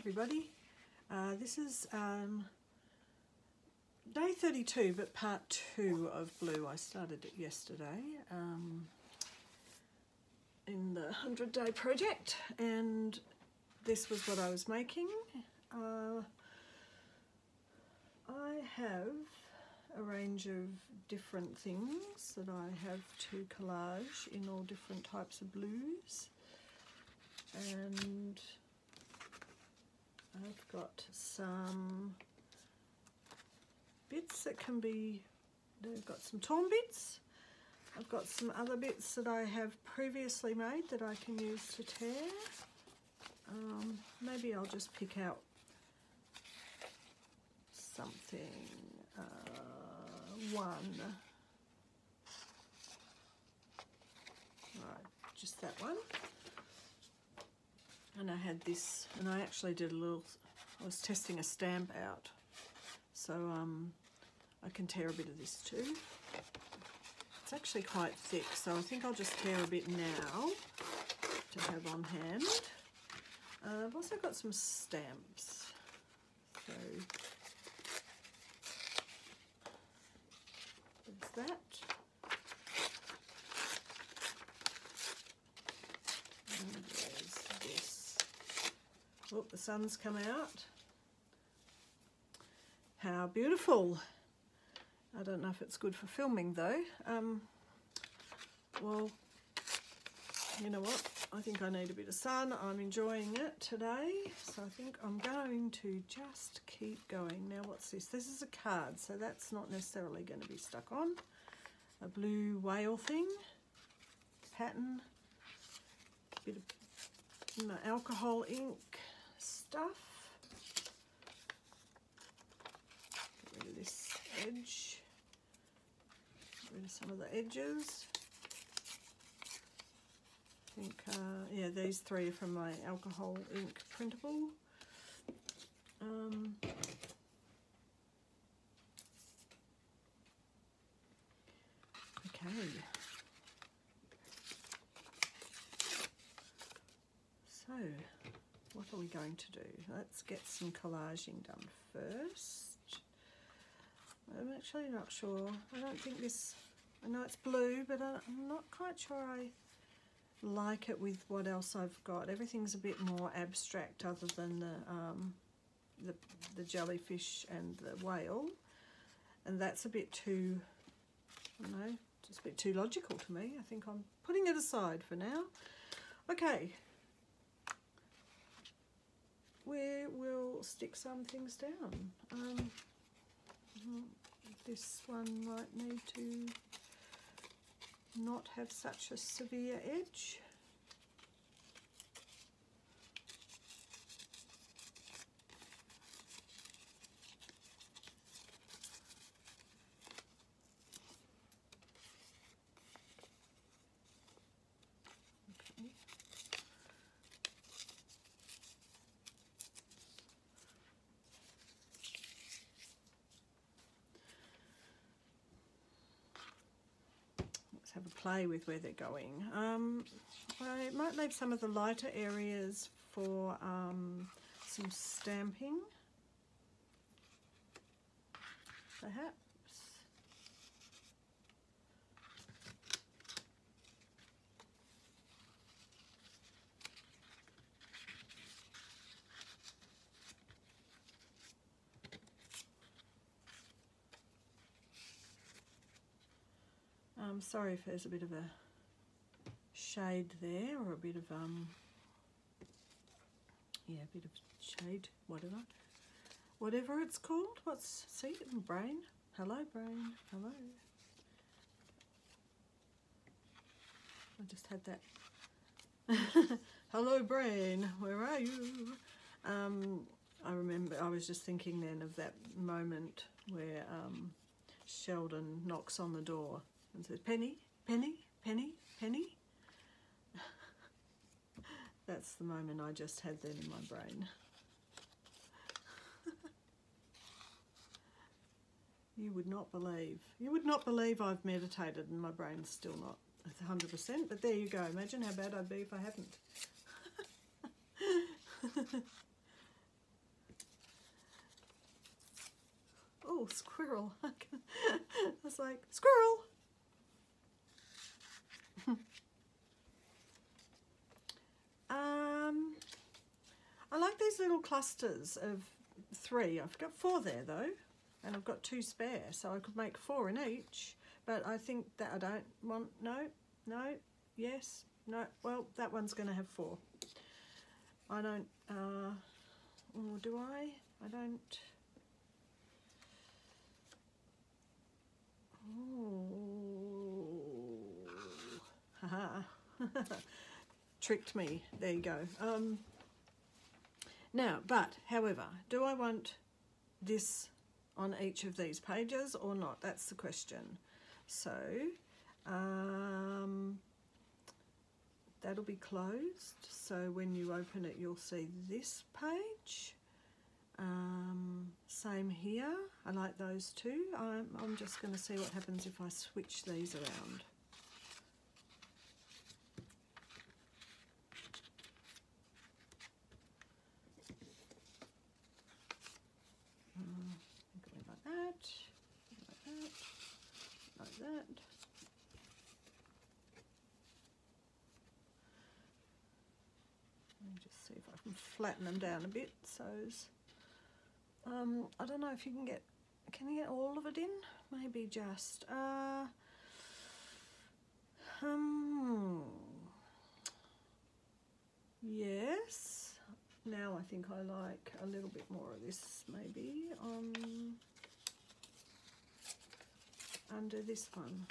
everybody. This is day 32, but part 2 of blue. I started it yesterday in the 100-day project, and this was what I was making. I have a range of different things that I have to collage in all different types of blues, and I've got some bits that can be, I've got some torn bits, I've got some other bits that I have previously made that I can use to tear. Maybe I'll just pick out something, one. Right, just that one. And I had this, and I actually did a little, I was testing a stamp out, so I can tear a bit of this too. It's actually quite thick, so I think I'll just tear a bit now to have on hand. I've also got some stamps, so there's that. And there's this. Oh, the sun's come out. How beautiful. I don't know if it's good for filming though. Well, you know what? I think I need a bit of sun. I'm enjoying it today, so I think I'm going to just keep going. Now what's this? This is a card, so that's not necessarily going to be stuck on. A blue whale thing, pattern, bit of alcohol ink stuff. Get rid of this edge, get rid of some of the edges. I think, yeah, these three are from my alcohol ink printable. Okay. So, what are we going to do? Let's get some collaging done first. I'm actually not sure. I don't think this, I know it's blue, but I'm not quite sure I like it with what else I've got. Everything's a bit more abstract other than the jellyfish and the whale, and that's a bit too, I don't know, just a bit too logical to me. I think I'm putting it aside for now. Okay, we will stick some things down. This one might need to not have such a severe edge. Okay. Have a play with where they're going. I might leave some of the lighter areas for some stamping, perhaps. I'm sorry if there's a bit of a shade there, or a bit of yeah, a bit of shade, whatever it's called. What's, see, brain, hello brain, hello. I just had that. Hello brain, where are you? I remember, I was just thinking then of that moment where Sheldon knocks on the door and says, Penny, Penny, Penny, Penny. That's the moment I just had then in my brain. You would not believe I've meditated and my brain's still not 100%, but there you go. Imagine how bad I'd be if I hadn't. oh, squirrel. I was like, squirrel. I like these little clusters of 3. I've got 4 there though, and I've got 2 spare, so I could make 4 in each, but I think that I don't want, no, yes, no, well, that one's going to have 4. I don't, or do I? I don't. Oh, haha. Tricked me. There you go. Now, but, however, do I want this on each of these pages or not? That's the question. So, that'll be closed. So when you open it, you'll see this page. Same here. I like those two. I'm just going to see what happens if I switch these around. Like that, like that. Let me just see if I can flatten them down a bit. So, I don't know if you can you get all of it in? Maybe just, yes. Now I think I like a little bit more of this, maybe, under this one.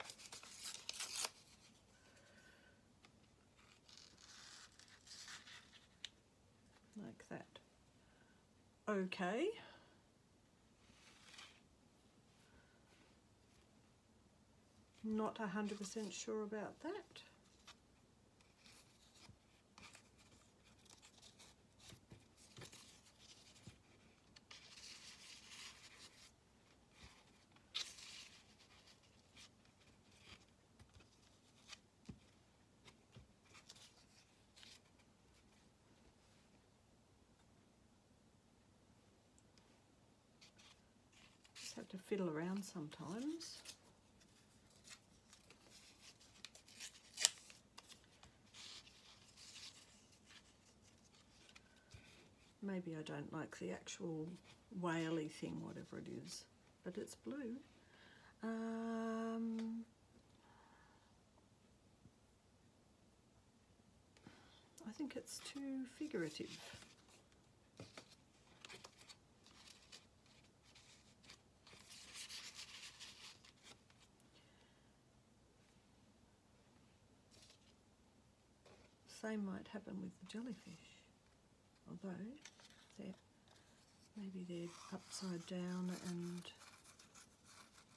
Like that. Okay. Not 100% sure about that. Just have to fiddle around sometimes. Maybe I don't like the actual whaley thing, whatever it is, but it's blue. I think it's too figurative. Same might happen with the jellyfish, although maybe they're upside down and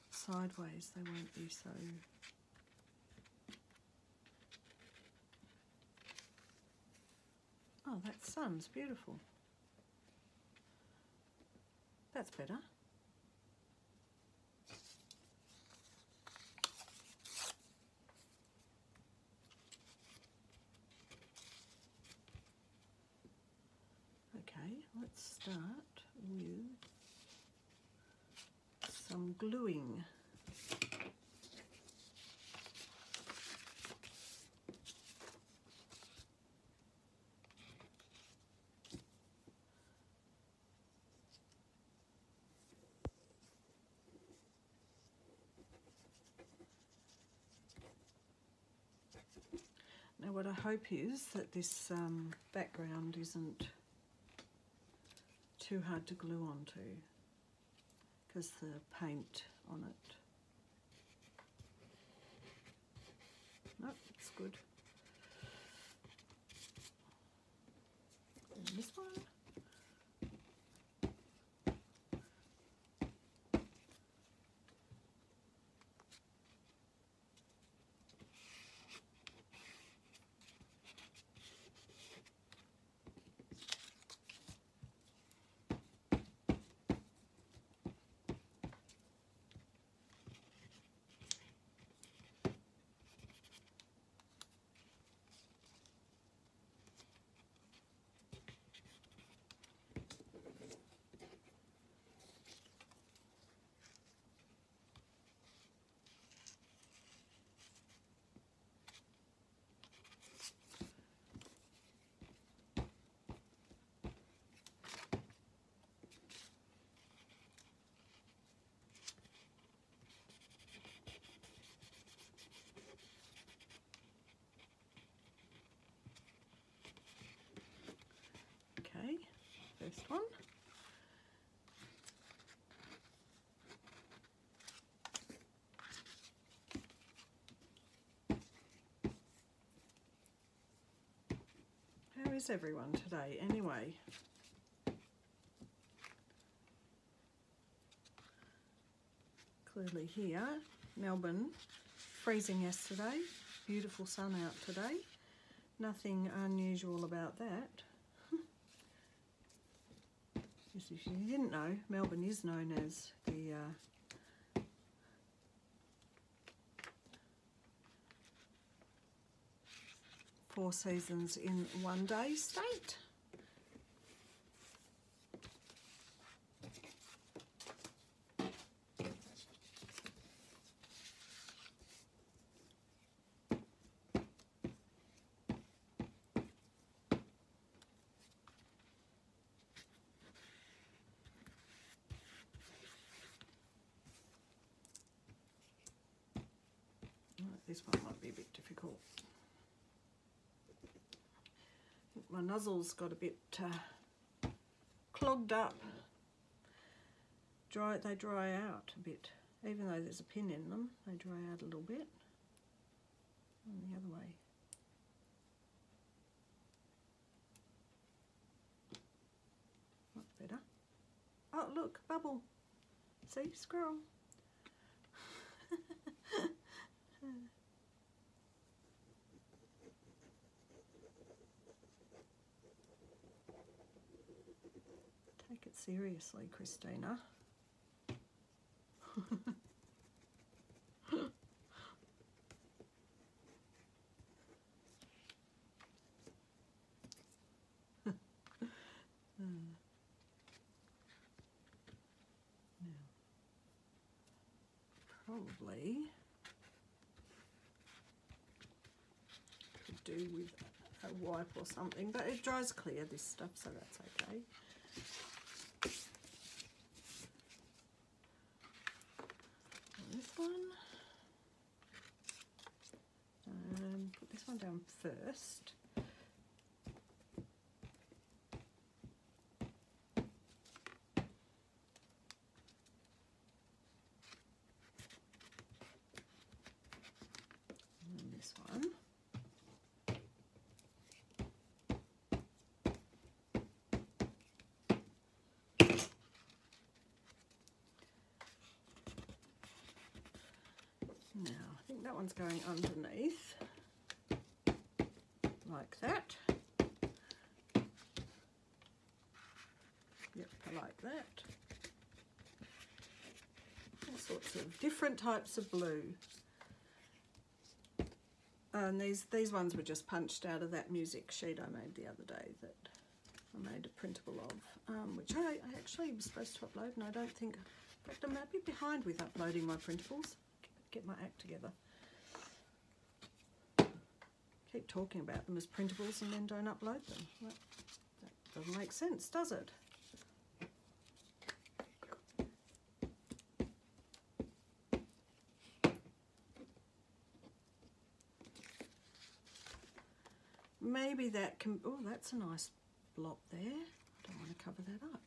sideways, they won't be so. Oh, that sun's beautiful. That's better. Okay, let's start with some gluing. Now what I hope is that this background isn't too hard to glue onto, because the paint on it. Nope, it's good. And this one. next one. How is everyone today anyway? Clearly here, Melbourne, freezing yesterday, beautiful sun out today. Nothing unusual about that. If you didn't know, Melbourne is known as the four seasons in one day state. This one might be a bit difficult. I think my nozzle's got a bit clogged up. They dry out a bit. Even though there's a pin in them, they dry out a little bit. And the other way. Much better. Oh, look, bubble. See, squirrel. Take it seriously, Christina. Probably could do with a wipe or something, but it dries clear, this stuff, so that's okay. And this one, put this one down first. Now, I think that one's going underneath, like that. Yep, I like that. All sorts of different types of blue. And these ones were just punched out of that music sheet I made the other day that I made a printable of, which I actually was supposed to upload, and I don't think, in fact, I'm a bit behind with uploading my printables. Get my act together. Keep talking about them as printables and then don't upload them. Well, that doesn't make sense, does it? Maybe that can, oh, that's a nice blob there. I don't want to cover that up.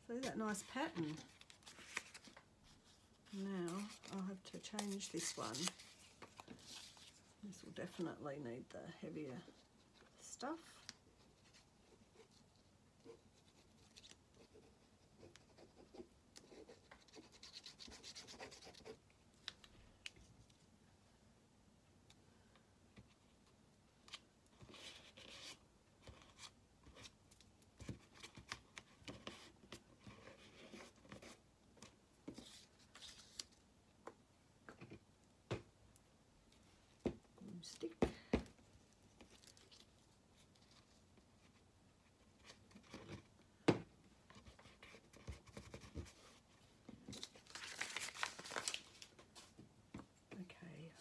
See that nice pattern? Now I'll have to change this one. This will definitely need the heavier stuff. Stick. Okay.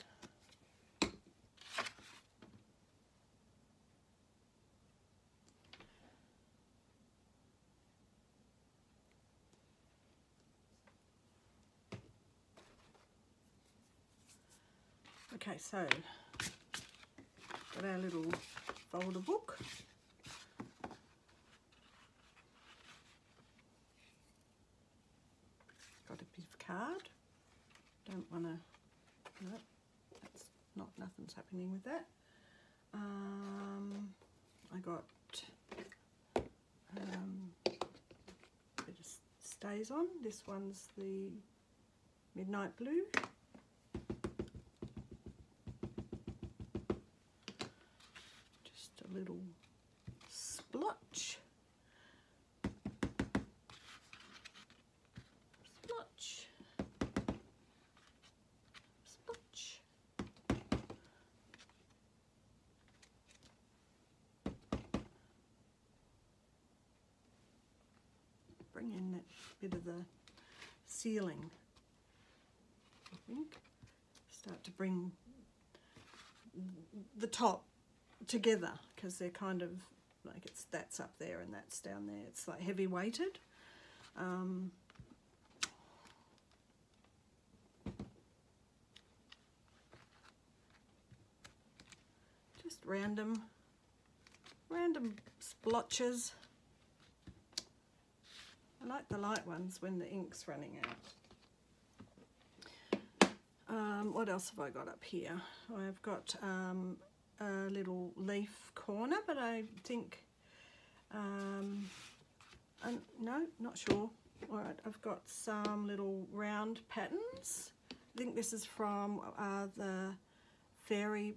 Okay, so Got our little folder book. Got a bit of card. Don't want to, no, that's not, nothing's happening with that. I got bit of stays on. This one's the Midnight Blue. Just a little splotch. Splotch. Splotch. Bring in that bit of the ceiling, I think. Start to bring the top together, because they're kind of like, that's up there and that's down there. It's like heavy weighted. Just random splotches. I like the light ones when the ink's running out. What else have I got up here? I've got a little leaf corner, but I think, no, not sure. All right, I've got some little round patterns. I think this is from the fairy.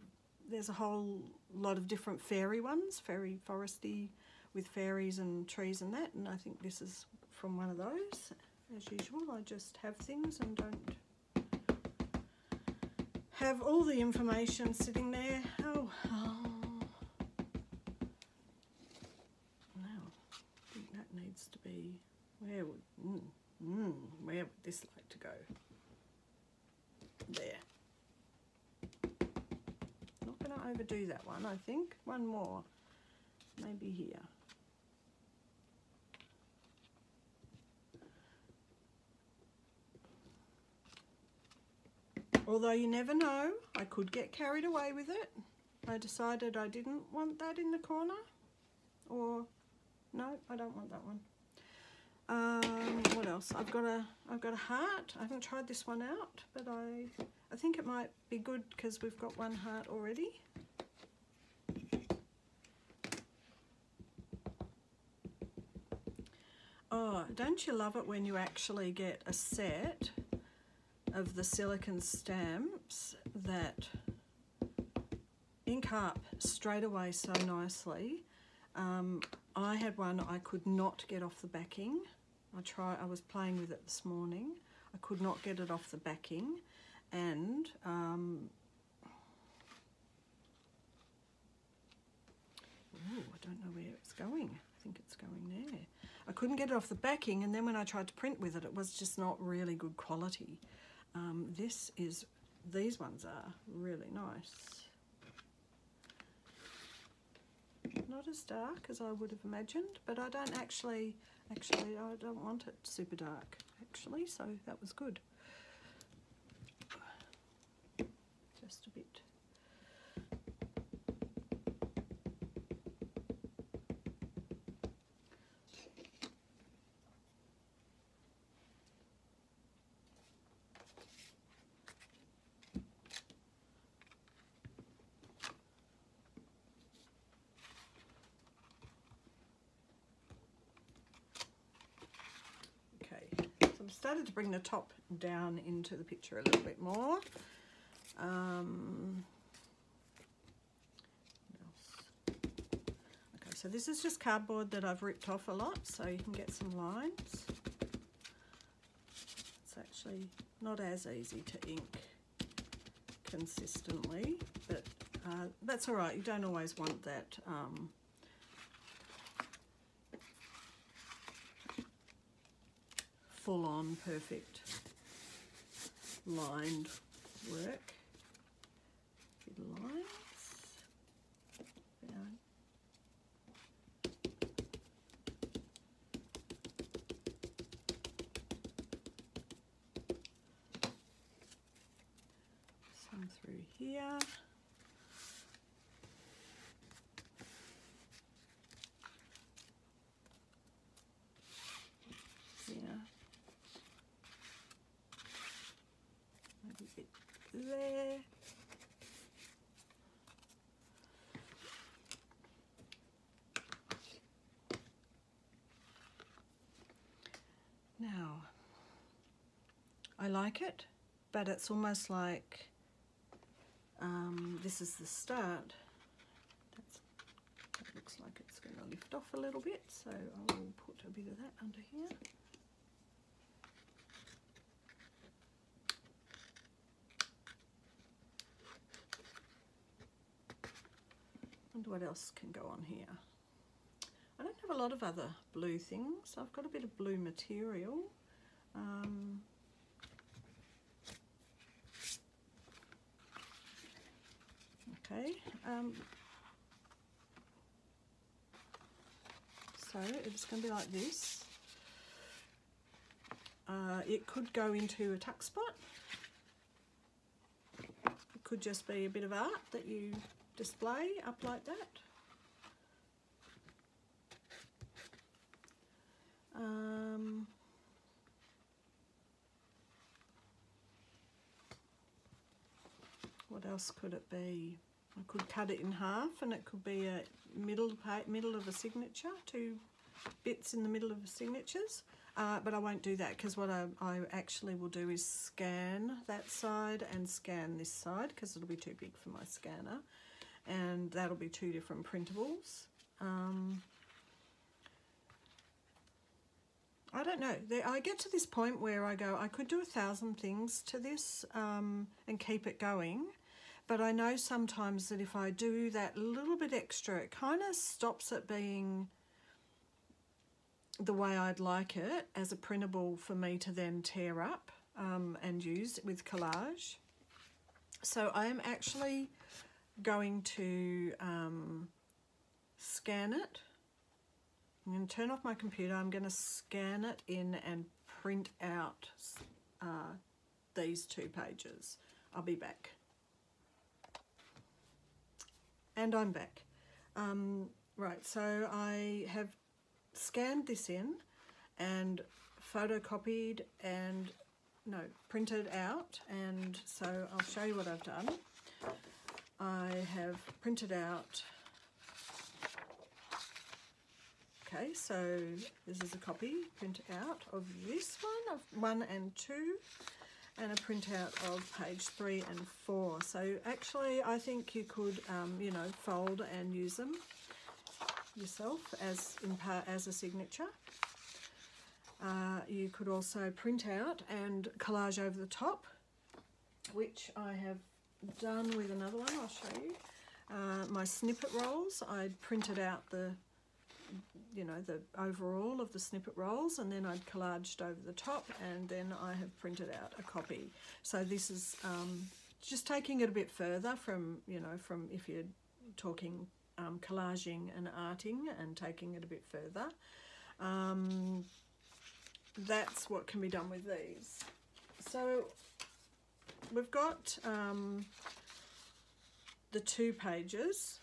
There's a whole lot of different fairy ones, fairy foresty with fairies and trees and that, and I think this is from one of those. As usual, I just have things and don't have all the information sitting there. Oh. Now, I think that needs to be, where would this like to go? There. Not going to overdo that one, I think. One more, maybe here. Although you never know, I could get carried away with it. I decided I didn't want that in the corner. Or, no, I don't want that one. What else? I've got a heart. I haven't tried this one out, but I think it might be good because we've got one heart already. Oh, don't you love it when you actually get a set of the silicone stamps that ink up straight away so nicely. I had one I could not get off the backing. I was playing with it this morning. I could not get it off the backing, and I don't know where it's going. I think it's going there. I couldn't get it off the backing, and then when I tried to print with it, it was just not really good quality. These ones are really nice. Not as dark as I would have imagined, but I don't actually I don't want it super dark actually, so that was good. Just a bit. Started to bring the top down into the picture a little bit more. What else? Okay, so this is just cardboard that I've ripped off a lot, so you can get some lines. It's actually not as easy to ink consistently, but that's all right. You don't always want that full-on perfect lined work. Bit of lines. Down. Some through here. I like it, but it's almost like this is the start. That looks like it's going to lift off a little bit, so I will put a bit of that under here. And what else can go on here? I don't have a lot of other blue things. I've got a bit of blue material. Okay. So it's going to be like this. It could go into a tuck spot. It could just be a bit of art that you display up like that. What else could it be? I could cut it in half and it could be a middle of a signature, 2 bits in the middle of the signatures. But I won't do that because what I actually will do is scan that side and scan this side because it'll be too big for my scanner, and that'll be 2 different printables. I don't know. I get to this point where I go, I could do 1,000 things to this and keep it going, but I know sometimes that if I do that little bit extra, it kind of stops it being the way I'd like it as a printable for me to then tear up and use with collage. So I am actually going to scan it. I'm going to turn off my computer. I'm going to scan it in and print out these 2 pages. I'll be back. And I'm back. Right, so I have scanned this in and photocopied and printed out, and so I'll show you what I've done. I have printed out, okay, so this is a copy print out of this one, of 1 and 2, and a printout of page 3 and 4. So actually I think you could fold and use them yourself as a signature. You could also print out and collage over the top, which I have done with another one. I'll show you. My snippet rolls, I'd printed out the overall of the snippet rolls, and then I'd collaged over the top, and then I have printed out a copy. So this is just taking it a bit further from if you're talking collaging and arting, and taking it a bit further. That's what can be done with these. So we've got the 2 pages,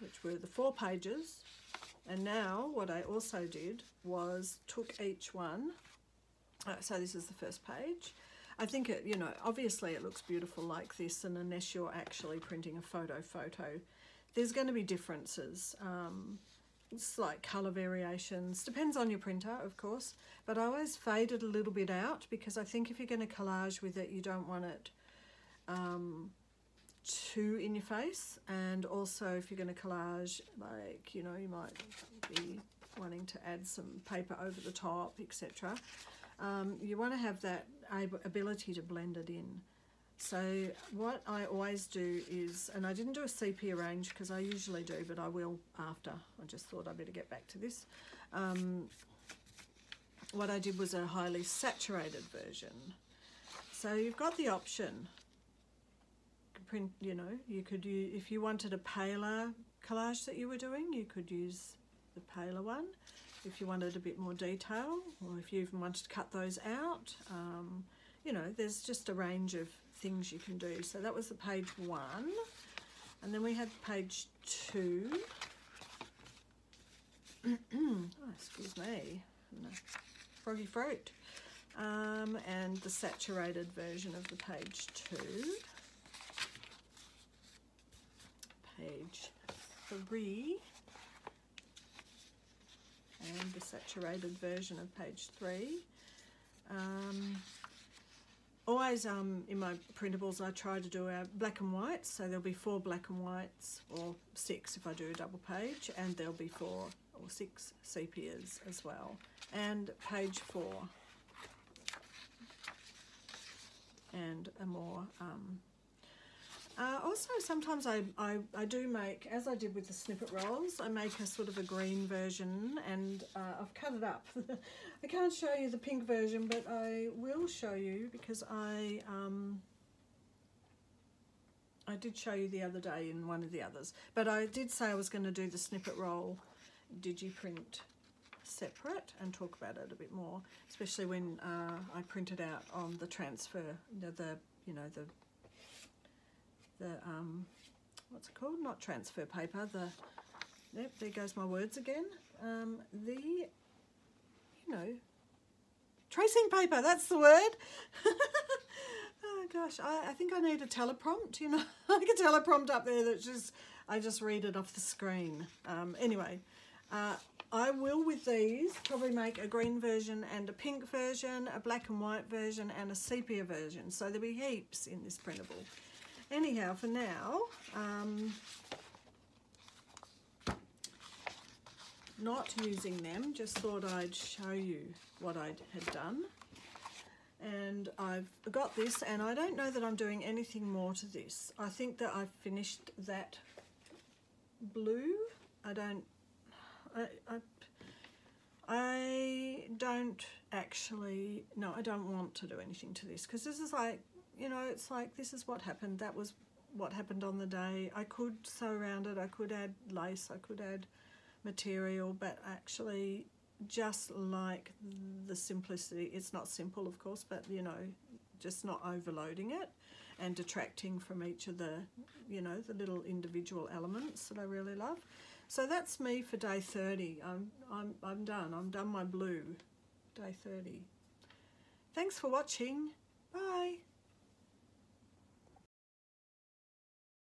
which were the 4 pages, and now what I also did was took each one. So this is the first page. I think it, obviously it looks beautiful like this, and unless you're actually printing a photo, there's going to be differences. It's like colour variations, depends on your printer of course, but I always fade it a little bit out because I think if you're going to collage with it, you don't want it too in your face, and also if you're going to collage, like you might be wanting to add some paper over the top, etc. You want to have that ability to blend it in. So what I always do is, and I didn't do a sepia range because I usually do, but I will after. I just thought I'd better get back to this. What I did was a highly saturated version. So you've got the option. Print, you could use, if you wanted a paler collage that you were doing, you could use the paler one. If you wanted a bit more detail, or if you even wanted to cut those out, there's just a range of things you can do. So that was the page 1, and then we had page 2. Oh, excuse me, froggy throat. And the saturated version of the page 2. Page 3. And the saturated version of page 3. always in my printables I try to do our black and whites, so there'll be 4 black and whites, or 6 if I do a double page, and there'll be 4 or 6 sepias as well, and page 4, and a more also sometimes I do make, as I did with the snippet rolls, I make a sort of a green version, and I've cut it up. I can't show you the pink version, but I will show you, because I did show you the other day in one of the others, but I did say I was going to do the snippet roll digiprint separate and talk about it a bit more, especially when I print it out on the transfer, the what's it called? Not transfer paper. Yep, there goes my words again. Tracing paper. That's the word. Oh gosh, I think I need a teleprompt. Like a teleprompt up there that I just read it off the screen. Anyway. I will, with these, probably make a green version and a pink version, a black and white version and a sepia version. So there'll be heaps in this printable. Anyhow, for now, not using them, just thought I'd show you what I had done. And I've got this, and I don't know that I'm doing anything more to this. I think that I've finished that blue. I don't actually, no, I don't want to do anything to this, because this is like, it's like, this is what happened. That was what happened on the day. I could sew around it, I could add lace, I could add material, but actually just like the simplicity, it's not simple of course, but just not overloading it and detracting from each of the, the little individual elements that I really love. So that's me for day 30. I'm done. I'm done my blue. Day 30. Thanks for watching. Bye.